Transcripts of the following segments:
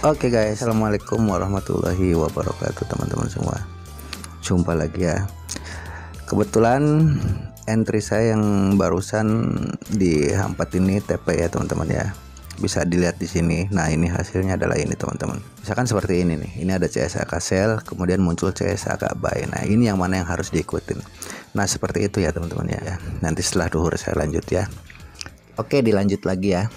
Oke guys, assalamualaikum warahmatullahi wabarakatuh teman-teman semua. Jumpa lagi ya. Kebetulan entry saya yang barusan di H4 ini TP ya teman-teman ya. Bisa dilihat di sini. Nah ini hasilnya adalah ini teman-teman. Misalkan seperti ini nih. Ini ada CSAK sell, kemudian muncul CSAK buy. Nah ini yang mana yang harus diikutin. Nah seperti itu ya teman-teman ya. Nanti setelah duhur saya lanjut ya. Oke, dilanjut lagi ya.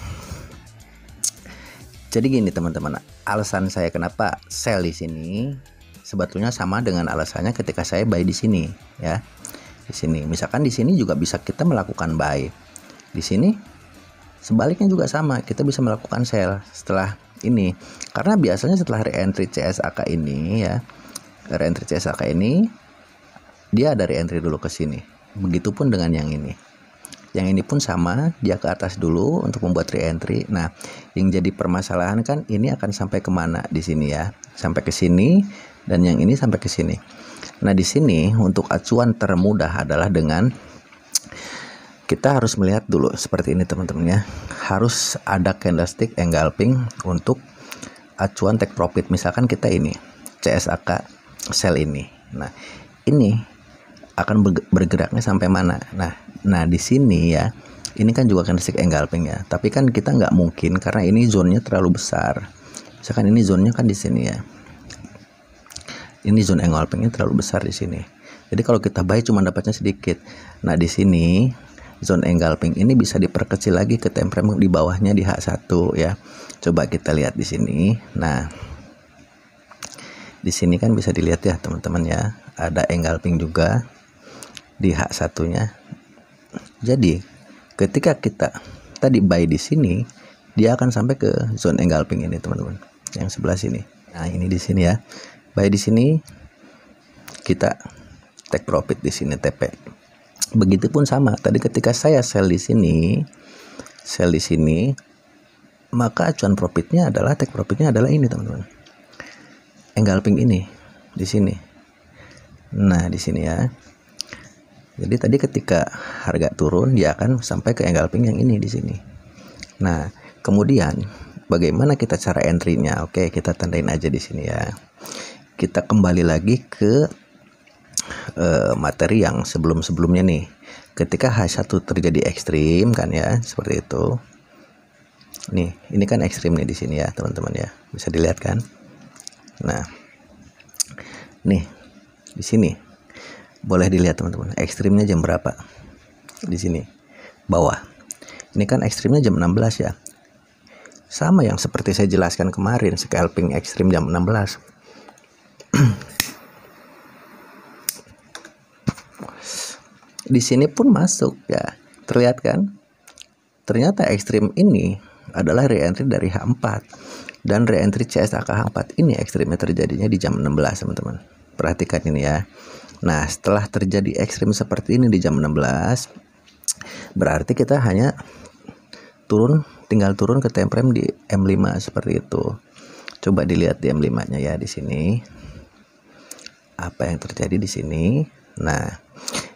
Jadi gini teman-teman, alasan saya kenapa sell di sini sebetulnya sama dengan alasannya ketika saya buy di sini ya. Di sini, misalkan di sini juga bisa kita melakukan buy. Di sini sebaliknya juga sama, kita bisa melakukan sell setelah ini. Karena biasanya setelah re-entry CSAK ini ya, re-entry CSAK ini dia ada re-entry dulu ke sini. Begitupun dengan yang ini. Yang ini pun sama, dia ke atas dulu untuk membuat re-entry. Nah, yang jadi permasalahan kan ini akan sampai kemana di sini ya? Sampai ke sini, dan yang ini sampai ke sini. Nah, di sini untuk acuan termudah adalah dengan kita harus melihat dulu seperti ini teman-teman ya. Harus ada candlestick engulfing untuk acuan take profit. Misalkan kita ini CSAK sell ini. Nah, ini akan bergeraknya sampai mana? Nah di sini ya, ini kan juga candlestick engulfing ya. Tapi kan kita nggak mungkin karena ini zonnya terlalu besar. Misalkan ini zonnya kan di sini ya. Ini zone engulfingnya terlalu besar di sini. Jadi kalau kita buy cuma dapatnya sedikit. Nah di sini zone engulfing ini bisa diperkecil lagi ke time frame di bawahnya di H1 ya. Coba kita lihat di sini. Nah di sini kan bisa dilihat ya teman-teman ya. Ada engulfing juga di H1-nya. Jadi, ketika kita tadi buy di sini, dia akan sampai ke zone engulfing ini, teman-teman. Yang sebelah sini. Nah, ini di sini ya. Buy di sini kita take profit di sini TP. Begitupun sama. Tadi ketika saya sell di sini, maka acuan profitnya adalah take profitnya adalah ini, teman-teman. Engulfing ini di sini. Nah, di sini ya. Jadi tadi ketika harga turun dia akan sampai ke engulfing yang ini di sini. Nah, kemudian bagaimana kita cara entry-nya? Oke, kita tandain aja di sini ya. Kita kembali lagi ke materi yang sebelum-sebelumnya nih. Ketika H1 terjadi ekstrim kan ya, seperti itu. Nih, ini kan ekstrim nih di sini ya, teman-teman ya. Bisa dilihat kan? Nah. Nih, di sini. Boleh dilihat teman-teman, ekstrimnya jam berapa? Di sini, bawah. Ini kan ekstrimnya jam 16 ya. Sama yang seperti saya jelaskan kemarin, scalping ekstrim jam 16. Di sini pun masuk ya. Terlihat kan? Ternyata ekstrim ini adalah re-entry dari H4. Dan re-entry CSAK H4 ini ekstrimnya terjadinya di jam 16 teman-teman. Perhatikan ini ya. Nah, setelah terjadi ekstrim seperti ini di jam 16, berarti kita hanya tinggal turun ke time frame di M5 seperti itu. Coba dilihat di M5-nya ya di sini. Apa yang terjadi di sini? Nah,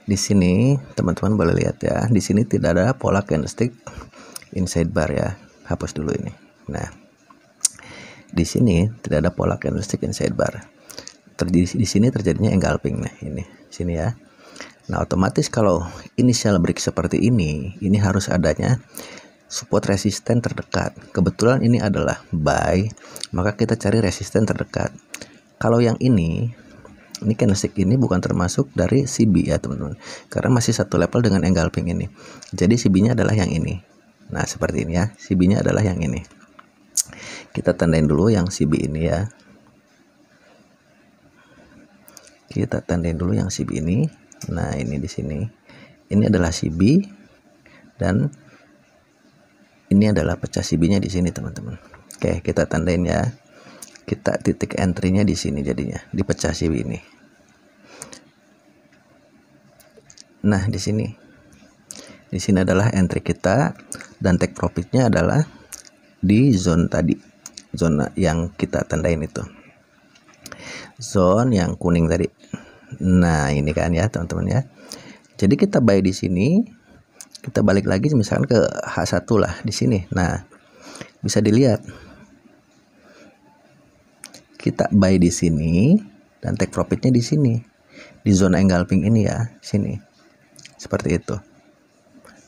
di sini teman-teman boleh lihat ya. Di sini tidak ada pola candlestick inside bar ya. Hapus dulu ini. Nah, di sini tidak ada pola candlestick inside bar. Di sini terjadinya engulfing. Nah ini sini ya. Nah otomatis kalau initial break seperti ini harus adanya support resisten terdekat. Kebetulan ini adalah buy, maka kita cari resisten terdekat. Kalau yang ini candlestick ini bukan termasuk dari CB ya teman-teman, karena masih satu level dengan engulfing ini. Jadi CB-nya adalah yang ini. Nah seperti ini ya, CB-nya adalah yang ini. Kita tandain dulu yang CB ini ya. Kita tandain dulu yang CB ini. Nah, ini di sini. Ini adalah CB dan ini adalah pecah CB-nya di sini, teman-teman. Oke, kita tandain ya. Kita titik entry-nya di sini jadinya, di pecah CB ini. Nah, di sini. Di sini adalah entry kita dan take profit-nya adalah di zone tadi. Zona yang kita tandain itu. Zone yang kuning tadi. Nah, ini kan ya, teman-teman ya. Jadi kita buy di sini, kita balik lagi misalkan ke H1 lah di sini. Nah, bisa dilihat kita buy di sini dan take profitnya di sini, di zona engulfing ini ya, sini. Seperti itu.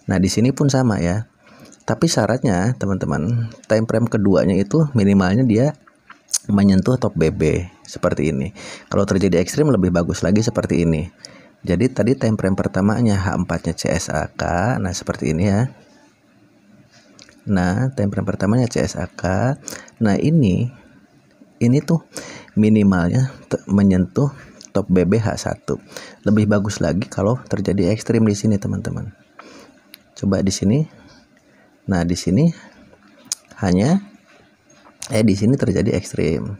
Nah, di sini pun sama ya. Tapi syaratnya teman-teman, time frame keduanya itu minimalnya dia menyentuh top BB seperti ini. Kalau terjadi ekstrim lebih bagus lagi seperti ini. Jadi tadi time frame pertamanya H4-nya CSAK, nah seperti ini ya. Nah, time frame pertamanya CSAK. Nah, ini tuh minimalnya menyentuh top BB H1. Lebih bagus lagi kalau terjadi ekstrim di sini, teman-teman. Coba di sini. Nah, di sini hanya di sini terjadi ekstrim.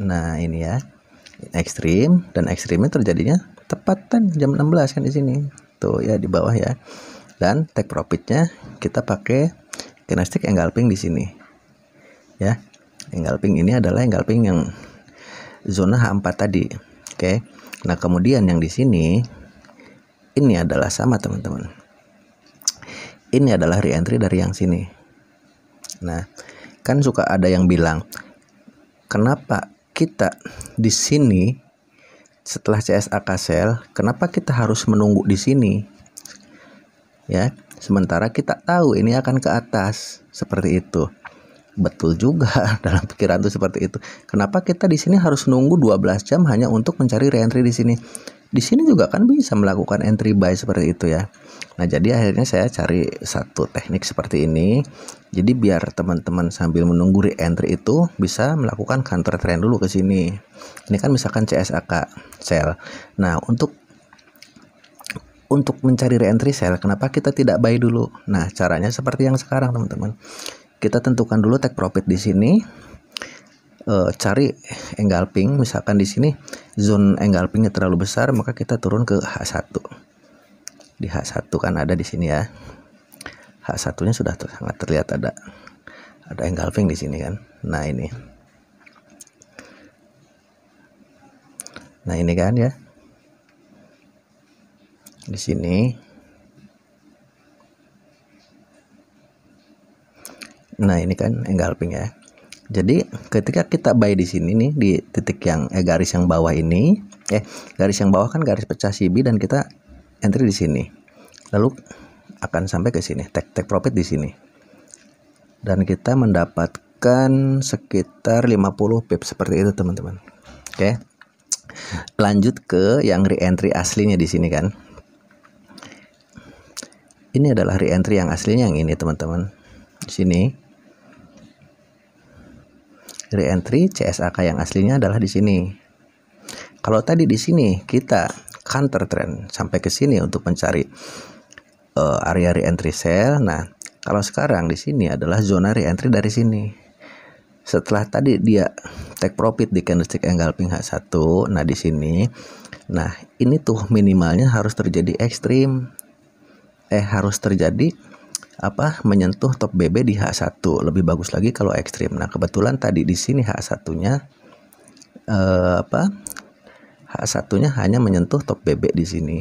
Nah, ini ya. Ekstrim, dan ekstrimnya terjadinya tepat kan jam 16 kan di sini. Tuh ya, di bawah ya. Dan take profitnya kita pakai candlestick engulfing di sini. Ya. Engulfing ini adalah engulfing yang zona H4 tadi. Oke. Nah, kemudian yang di sini ini adalah sama, teman-teman. Ini adalah re-entry dari yang sini. Nah, kan suka ada yang bilang, kenapa kita di sini setelah CSAK sell, kenapa kita harus menunggu di sini? Ya, sementara kita tahu ini akan ke atas, seperti itu. Betul juga, dalam pikiran tuh seperti itu. Kenapa kita di sini harus nunggu 12 jam hanya untuk mencari re-entry di sini? Di sini juga kan bisa melakukan entry buy seperti itu ya. Nah, jadi akhirnya saya cari satu teknik seperti ini. Jadi biar teman-teman sambil menunggu re-entry itu bisa melakukan counter trend dulu ke sini. Ini kan misalkan CSAK sell. Nah, untuk mencari re-entry sell, kenapa kita tidak buy dulu? Nah, caranya seperti yang sekarang, teman-teman. Kita tentukan dulu take profit di sini. Cari engulfing, misalkan di sini zone engulfingnya terlalu besar, maka kita turun ke H1. Di H1 kan ada di sini ya. H1-nya sudah sangat terlihat ada engulfing di sini kan. Nah, ini. Nah, ini kan ya. Di sini. Nah, ini kan engulfing ya. Jadi ketika kita buy di sini nih, di titik yang garis yang bawah ini, garis yang bawah kan garis pecah CB, dan kita entry di sini. Lalu akan sampai ke sini, take profit di sini. Dan kita mendapatkan sekitar 50 pip seperti itu, teman-teman. Oke. Lanjut ke yang re-entry aslinya di sini kan. Ini adalah re-entry yang aslinya yang ini, teman-teman. Di sini. Re-entry CSAK yang aslinya adalah di sini. Kalau tadi di sini kita counter trend sampai ke sini untuk mencari area re-entry sell. Nah, kalau sekarang di sini adalah zona re-entry dari sini. Setelah tadi dia take profit di candlestick engulfing H1, nah di sini, nah ini tuh minimalnya harus terjadi ekstrim. Harus terjadi menyentuh top BB di H1. Lebih bagus lagi kalau ekstrim. Nah, kebetulan tadi di sini H1-nya H1-nya hanya menyentuh top BB di sini.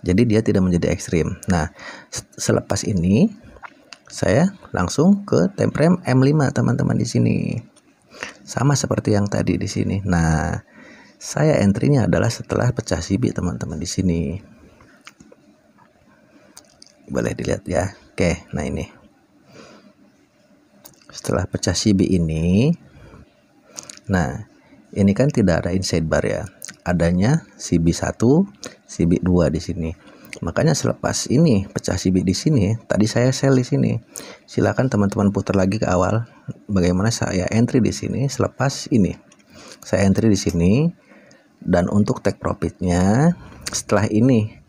Jadi dia tidak menjadi ekstrim. Nah, selepas ini saya langsung ke time frame M5, teman-teman, di sini. Sama seperti yang tadi di sini. Nah, saya entry-nya adalah setelah pecah CB, teman-teman, di sini. Boleh dilihat ya. Oke, nah ini. Setelah pecah CB ini, nah ini kan tidak ada inside bar ya. Adanya CB1, CB2 di sini. Makanya selepas ini pecah CB di sini, tadi saya sell di sini. Silakan teman-teman putar lagi ke awal bagaimana saya entry di sini selepas ini. Saya entry di sini, dan untuk take profitnya setelah ini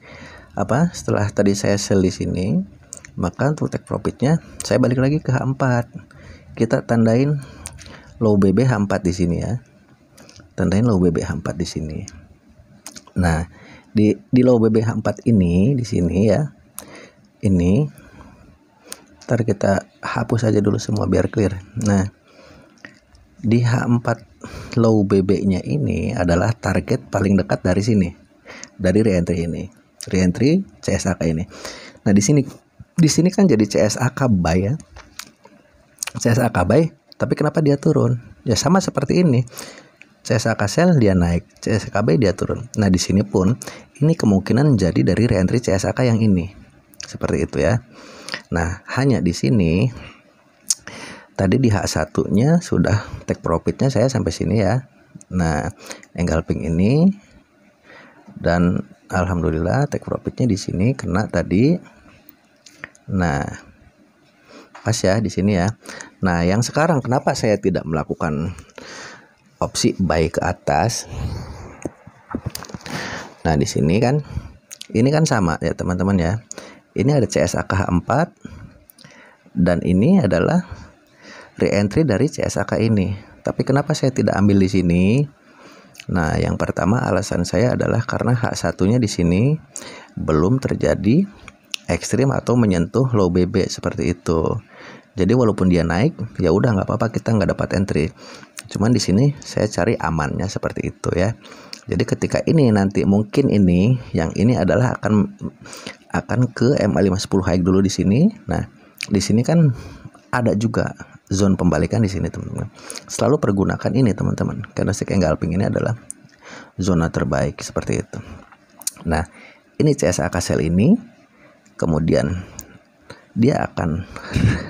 setelah tadi saya sell di sini, maka untuk take profitnya saya balik lagi ke H4. Kita tandain low BB H4 di sini ya. Tandain low BB H4 di sini. Nah, di low BB H4 ini di sini ya. Ini ntar kita hapus aja dulu semua biar clear. Nah, di H4 low BB-nya ini adalah target paling dekat dari sini. Dari re-entry ini. Re-entry CSAK ini. Nah, di sini kan jadi CSAK buy ya. CSAK buy Tapi kenapa dia turun? Ya sama seperti ini. CSAK sell dia naik, CSAKB dia turun. Nah, di sini pun ini kemungkinan jadi dari reentry CSAK yang ini. Seperti itu ya. Nah, hanya di sini tadi di H1-nya sudah take profitnya saya sampai sini ya. Nah, engulfing ini dan alhamdulillah take profitnya di sini kena tadi. Nah, pas ya di sini ya. Nah, yang sekarang kenapa saya tidak melakukan opsi buy ke atas? Nah, di sini kan ini kan sama ya teman-teman ya. Ini ada CSAK 4 dan ini adalah re-entry dari CSAK ini. Tapi kenapa saya tidak ambil di sini? Nah, yang pertama alasan saya adalah karena H1-nya di sini belum terjadi ekstrim atau menyentuh low BB seperti itu. Jadi walaupun dia naik, ya udah nggak apa-apa, kita nggak dapat entry. Cuman di sini saya cari amannya seperti itu ya. Jadi ketika ini nanti mungkin ini yang ini adalah akan ke MA510 high dulu di sini. Nah, di sini kan ada juga zone pembalikan di sini teman-teman. Selalu pergunakan ini teman-teman. Candlestick engulfing ini adalah zona terbaik seperti itu. Nah, ini CSAK sell ini, kemudian dia akan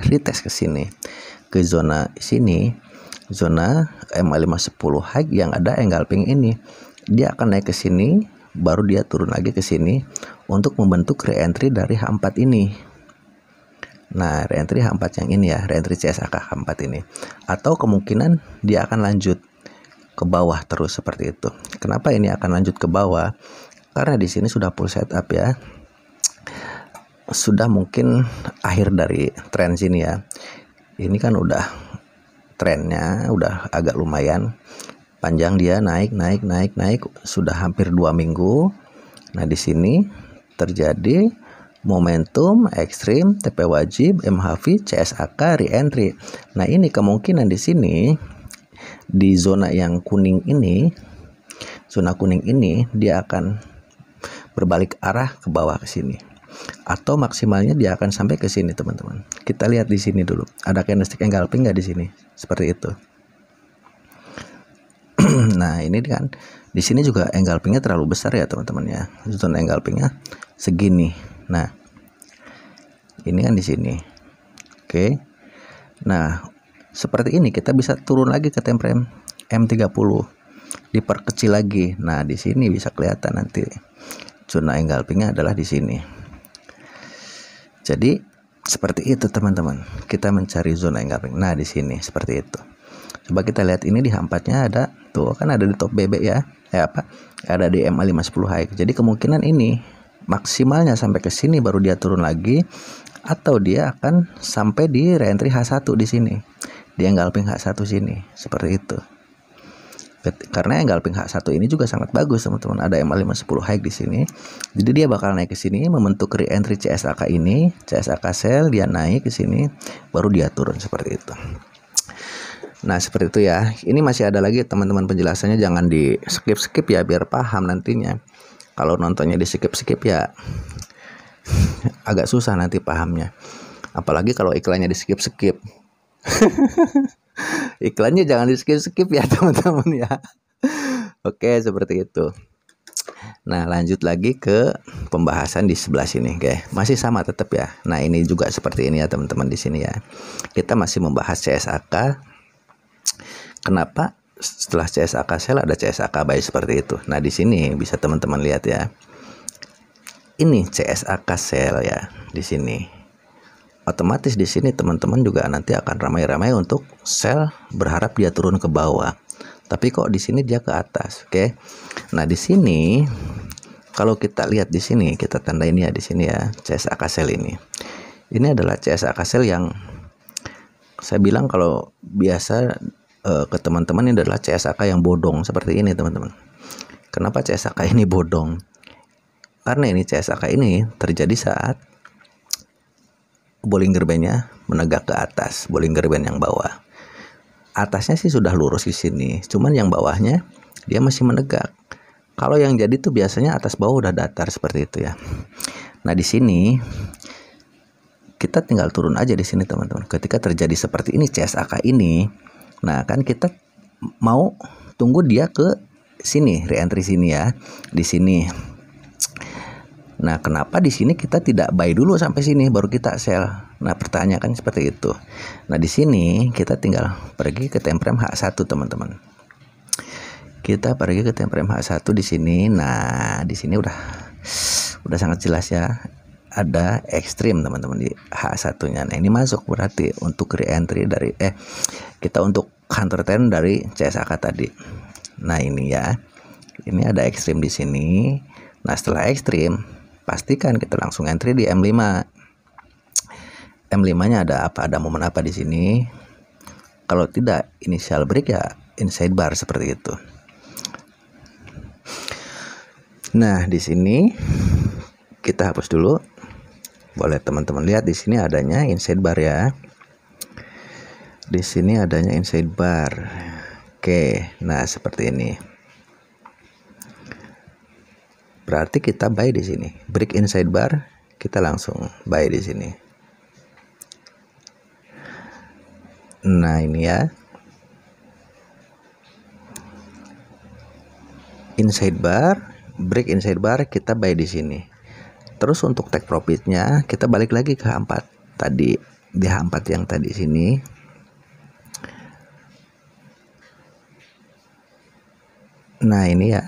retest ke sini, ke zona sini, zona MA510 high yang ada engulfing ini. Dia akan naik ke sini, baru dia turun lagi ke sini untuk membentuk re-entry dari H4 ini. Nah, re-entry H4 yang ini ya, re-entry CSAK H4 ini. Atau kemungkinan dia akan lanjut ke bawah terus seperti itu. Kenapa ini akan lanjut ke bawah? Karena di sini sudah full setup ya. Sudah mungkin akhir dari tren sini ya. Ini kan udah trennya udah agak lumayan panjang, dia naik sudah hampir 2 minggu. Nah, di sini terjadi momentum ekstrim TP wajib MHV CSAK re-entry. Nah, ini kemungkinan di sini di zona yang kuning ini, zona kuning ini dia akan berbalik arah ke bawah ke sini. Atau maksimalnya dia akan sampai ke sini, teman-teman. Kita lihat di sini dulu. Ada candlestick engulfing nggak di sini? Seperti itu. Nah, ini kan di sini juga engulfingnya terlalu besar ya, teman-teman ya. Zona engulfingnya segini. Nah, ini kan di sini. Oke. Nah, seperti ini kita bisa turun lagi ke time frame M30. Diperkecil lagi. Nah, di sini bisa kelihatan nanti zona engulfingnya adalah di sini. Jadi seperti itu teman-teman. Kita mencari zona engulfing. Nah, di sini seperti itu. Coba kita lihat ini di H4-nya ada tuh, kan ada di top BB ya. Ada di MA510 high. Jadi kemungkinan ini maksimalnya sampai ke sini baru dia turun lagi, atau dia akan sampai di re-entry H1 di sini. Di engulfing H1 sini. Seperti itu. Karena engulfing H1 ini juga sangat bagus teman-teman. Ada MA510 high di sini. Jadi dia bakal naik ke sini membentuk re-entry CSAK ini, CSAK sell, dia naik ke sini baru dia turun seperti itu. Nah, seperti itu ya. Ini masih ada lagi teman-teman penjelasannya, jangan di skip-skip ya biar paham nantinya. Kalau nontonnya di skip-skip ya agak susah nanti pahamnya. Apalagi kalau iklannya di skip-skip. Iklannya jangan di skip-skip ya teman-teman ya. Oke, seperti itu. Nah, lanjut lagi ke pembahasan di sebelah sini, oke. Masih sama tetap ya. Nah, ini juga seperti ini ya teman-teman di sini ya. Kita masih membahas CSAK. Kenapa setelah CSAK sell ada CSAK buy seperti itu? Nah, di sini bisa teman-teman lihat ya. Ini CSAK sell ya di sini. Otomatis di sini teman-teman juga nanti akan ramai-ramai untuk sell, berharap dia turun ke bawah. Tapi kok di sini dia ke atas, oke? Nah, di sini kalau kita lihat di sini, kita tandain ya di sini ya, CSAK sell ini. Ini adalah CSAK sell yang saya bilang kalau biasa ke teman-teman ini adalah CSAK yang bodong seperti ini, teman-teman. Kenapa CSAK ini bodong? Karena ini CSAK ini terjadi saat Bollinger Band-nya menegak ke atas, Bollinger Band yang bawah. Atasnya sih sudah lurus di sini, cuman yang bawahnya dia masih menegak. Kalau yang jadi tuh biasanya atas bawah udah datar seperti itu ya. Nah, di sini kita tinggal turun aja di sini teman-teman. Ketika terjadi seperti ini CSAK ini, nah kan kita mau tunggu dia ke sini, reentry sini ya, di sini. Nah, kenapa di sini kita tidak buy dulu sampai sini baru kita sell? Nah, pertanyaan kan seperti itu. Nah, di sini kita tinggal pergi ke time frame H1 teman-teman. Kita pergi ke time frame H1 di sini. Nah, di sini udah sangat jelas ya. Ada ekstrim teman-teman di H1-nya. Nah, ini masuk berarti untuk re-entry dari kita untuk counter trend dari CSAK tadi. Nah, ini ya. Ini ada ekstrim di sini. Nah, setelah ekstrim, pastikan kita langsung entry di M5. M5-nya ada apa? Ada momen apa di sini? Kalau tidak initial break ya inside bar seperti itu. Nah, di sini kita hapus dulu. Boleh teman-teman lihat di sini adanya inside bar ya. Di sini adanya inside bar. Oke, nah seperti ini. Berarti kita buy di sini. Break inside bar, kita langsung buy di sini. Nah, ini ya. Inside bar, break inside bar, kita buy di sini. Terus untuk take profitnya kita balik lagi ke H4 tadi, di H4 yang tadi sini. Nah, ini ya.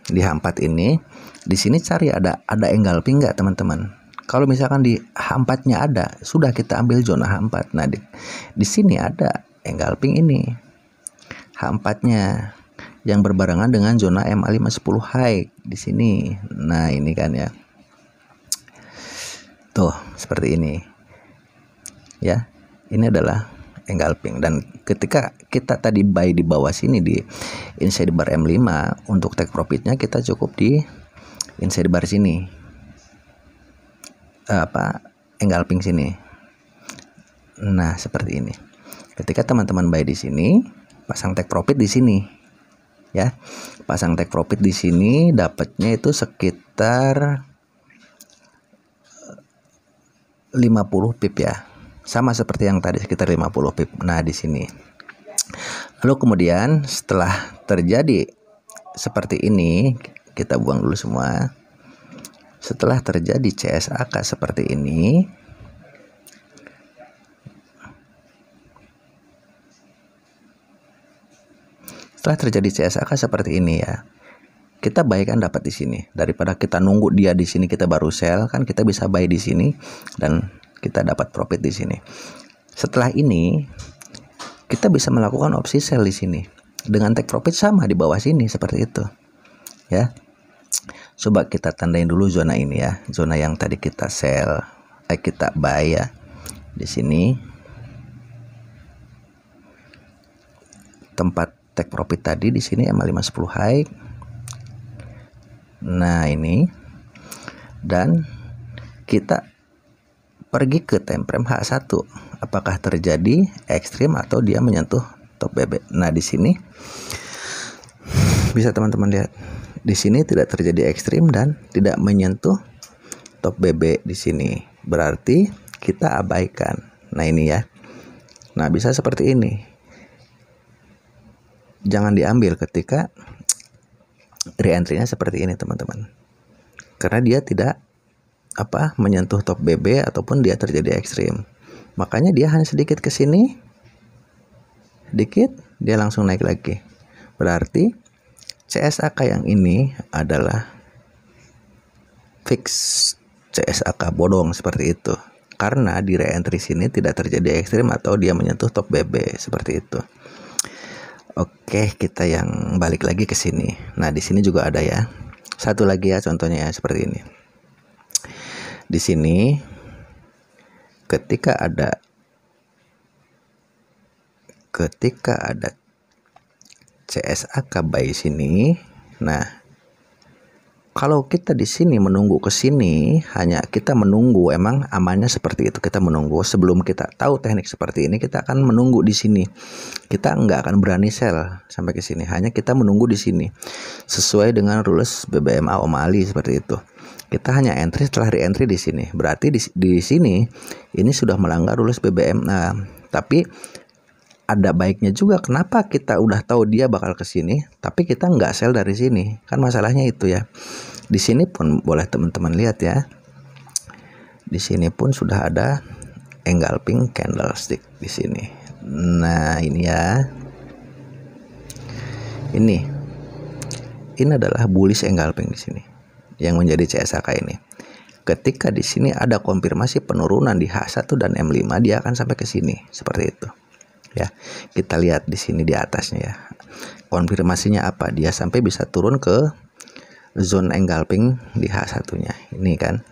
Di H4 ini, di sini cari ada engulfing nggak teman-teman? Kalau misalkan di H4-nya ada, sudah kita ambil zona H4. Nah, di sini ada engulfing ini. H4-nya yang berbarengan dengan zona MA510 high di sini. Nah, ini kan ya. Tuh, seperti ini. Ya. Ini adalah engulfing, dan ketika kita tadi buy di bawah sini di inside bar M5, untuk take profitnya kita cukup di inside bar sini, engulfing sini. Nah, seperti ini. Ketika teman-teman buy di sini, pasang take profit di sini ya. Pasang take profit di sini, dapatnya itu sekitar 50 pip ya. Sama seperti yang tadi, sekitar 50 pip. Nah, di sini. Lalu kemudian setelah terjadi seperti ini, kita buang dulu semua. Setelah terjadi CSAK seperti ini, ya, kita buy kan dapat di sini. Daripada kita nunggu dia di sini kita baru sell, kan kita bisa buy di sini dan kita dapat profit di sini. Setelah ini kita bisa melakukan opsi sell di sini dengan take profit sama di bawah sini seperti itu. Ya. Coba kita tandain dulu zona ini ya. Zona yang tadi kita sell, kita buy ya. Di sini tempat take profit tadi di sini MA510 high. Nah, ini. Dan kita pergi ke time frame H1. Apakah terjadi ekstrim atau dia menyentuh top BB? Nah, di sini bisa teman-teman lihat. Di sini tidak terjadi ekstrim dan tidak menyentuh top BB di sini. Berarti kita abaikan. Nah, ini ya. Nah, bisa seperti ini. Jangan diambil ketika re-entry-nya seperti ini, teman-teman. Karena dia tidak menyentuh top BB ataupun dia terjadi ekstrim. Makanya dia hanya sedikit ke sini, dikit dia langsung naik lagi. Berarti CSAK yang ini adalah fix CSAK bodong seperti itu. Karena di re-entry sini tidak terjadi ekstrim atau dia menyentuh top BB seperti itu. Oke, kita yang balik lagi ke sini. Nah, di sini juga ada ya. Satu lagi ya contohnya ya seperti ini. Di sini ketika ada CSAK buy sini, nah kalau kita di sini menunggu ke sini, hanya kita menunggu, emang amannya seperti itu. Kita menunggu sebelum kita tahu teknik seperti ini, kita akan menunggu di sini. Kita nggak akan berani sell sampai ke sini. Hanya kita menunggu di sini sesuai dengan rules BBMA O'Malley seperti itu. Kita hanya entry setelah re-entry di sini. Berarti di sini ini sudah melanggar rules BBM. Nah, tapi ada baiknya juga, kenapa kita udah tahu dia bakal ke sini tapi kita nggak sell dari sini, kan masalahnya itu ya. Di sini pun boleh teman-teman lihat ya, di sini pun sudah ada engulfing candlestick di sini. Nah ini ya, ini adalah bullish engulfing di sini yang menjadi CSAK ini. Ketika di sini ada konfirmasi penurunan di H1 dan M5, dia akan sampai ke sini seperti itu. Ya, kita lihat di sini di atasnya ya. Konfirmasinya apa? Dia sampai bisa turun ke zone engulfing di H1-nya. Ini kan.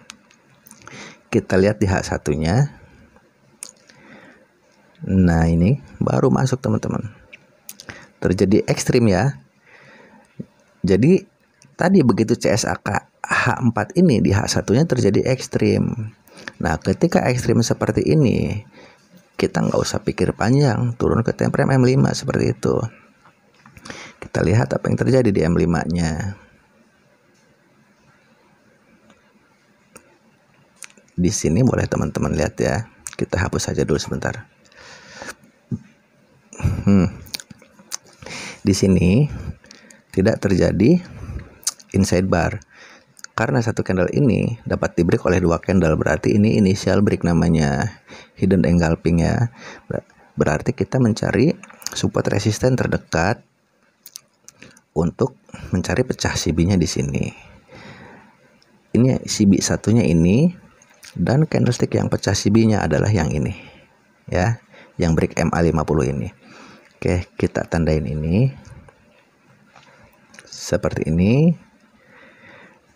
Kita lihat di H1-nya. Nah, ini baru masuk teman-teman. Terjadi ekstrim ya. Jadi tadi begitu CSAK H4 ini di H1-nya terjadi ekstrim. Nah, ketika ekstrim seperti ini, kita nggak usah pikir panjang, turun ke time frame M5 seperti itu. Kita lihat apa yang terjadi di M5-nya. Di sini boleh teman-teman lihat ya. Kita hapus saja dulu sebentar. Di sini tidak terjadi inside bar. Karena satu candle ini dapat di break oleh dua candle, berarti ini initial break namanya, hidden engulfing ya. Berarti kita mencari support resisten terdekat untuk mencari pecah CB-nya di sini. Ini CB satunya ini, dan candlestick yang pecah CB-nya adalah yang ini ya, yang break MA50 ini. Oke, kita tandain ini seperti ini.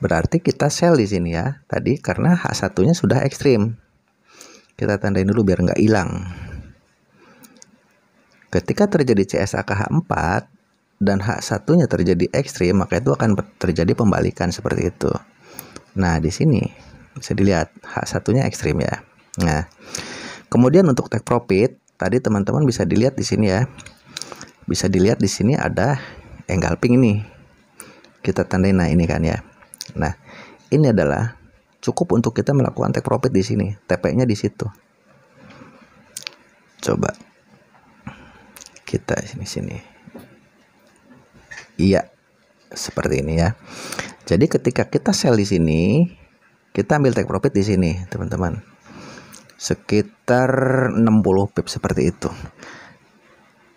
Berarti kita sell di sini ya tadi, karena H1-nya sudah ekstrim. Kita tandain dulu biar nggak hilang. Ketika terjadi CSAK H4 dan H1-nya terjadi ekstrim, maka itu akan terjadi pembalikan seperti itu. Nah, di sini bisa dilihat H1-nya ekstrim ya. Nah, kemudian untuk take profit tadi teman-teman bisa dilihat di sini ya. Bisa dilihat di sini ada engulfing ini. Kita tandain, nah ini kan ya. Nah, ini adalah cukup untuk kita melakukan take profit di sini. TP-nya di situ. Coba kita sini. Iya, seperti ini ya. Jadi ketika kita sell di sini, kita ambil take profit di sini, teman-teman. Sekitar 60 pip seperti itu.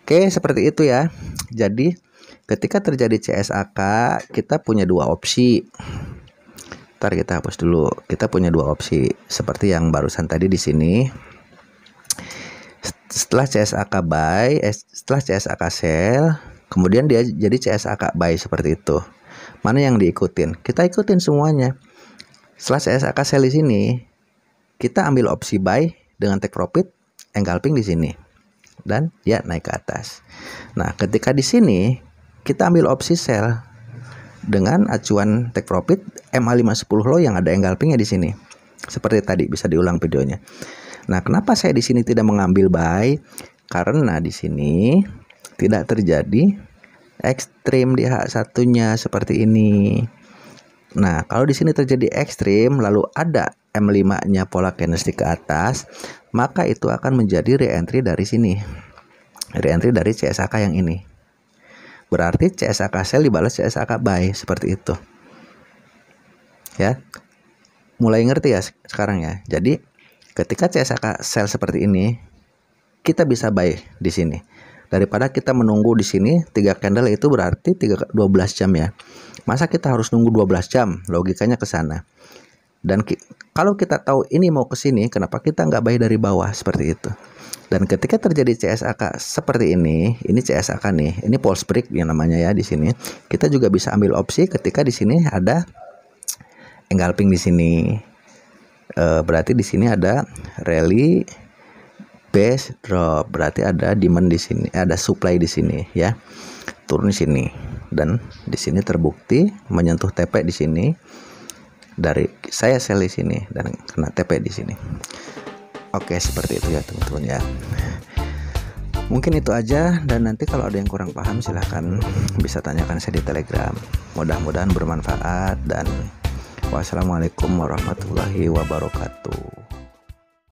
Oke, seperti itu ya. Jadi ketika terjadi CSAK, kita punya dua opsi. Ntar kita hapus dulu. Kita punya dua opsi seperti yang barusan tadi di sini. Setelah CSAK buy, setelah CSAK sell, kemudian dia jadi CSAK buy seperti itu. Mana yang diikutin? Kita ikutin semuanya. Setelah CSAK sell di sini, kita ambil opsi buy dengan take profit engulfing di sini. Dan dia naik ke atas. Nah, ketika di sini kita ambil opsi sell dengan acuan take profit MA510 low yang ada engulfingnya di sini. Seperti tadi, bisa diulang videonya. Nah, kenapa saya di sini tidak mengambil buy? Karena di sini tidak terjadi ekstrim di H1-nya seperti ini. Nah, kalau di sini terjadi ekstrim lalu ada M5-nya pola candlestick ke atas, maka itu akan menjadi re-entry dari sini. Re-entry dari CSAK yang ini. Berarti CSAK sell dibalas CSAK buy seperti itu. Ya. Mulai ngerti ya sekarang ya. Jadi ketika CSAK sell seperti ini, kita bisa buy di sini. Daripada kita menunggu di sini 3 candle, itu berarti 12 jam ya. Masa kita harus nunggu 12 jam? Logikanya ke sana. Dan kalau kita tahu ini mau ke sini, kenapa kita nggak buy dari bawah seperti itu? Dan ketika terjadi CSAK seperti ini CSAK nih, ini pulse break yang namanya ya di sini. Kita juga bisa ambil opsi ketika di sini ada engulfing di sini. Berarti di sini ada rally base drop, berarti ada demand di sini, ada supply di sini ya. Turun di sini dan di sini terbukti menyentuh TP di sini. Dari saya sell di sini dan kena TP di sini. Oke, seperti itu ya teman-teman ya. Mungkin itu aja, dan nanti kalau ada yang kurang paham silahkan bisa tanyakan saya di Telegram. Mudah-mudahan bermanfaat, dan Wassalamualaikum warahmatullahi wabarakatuh.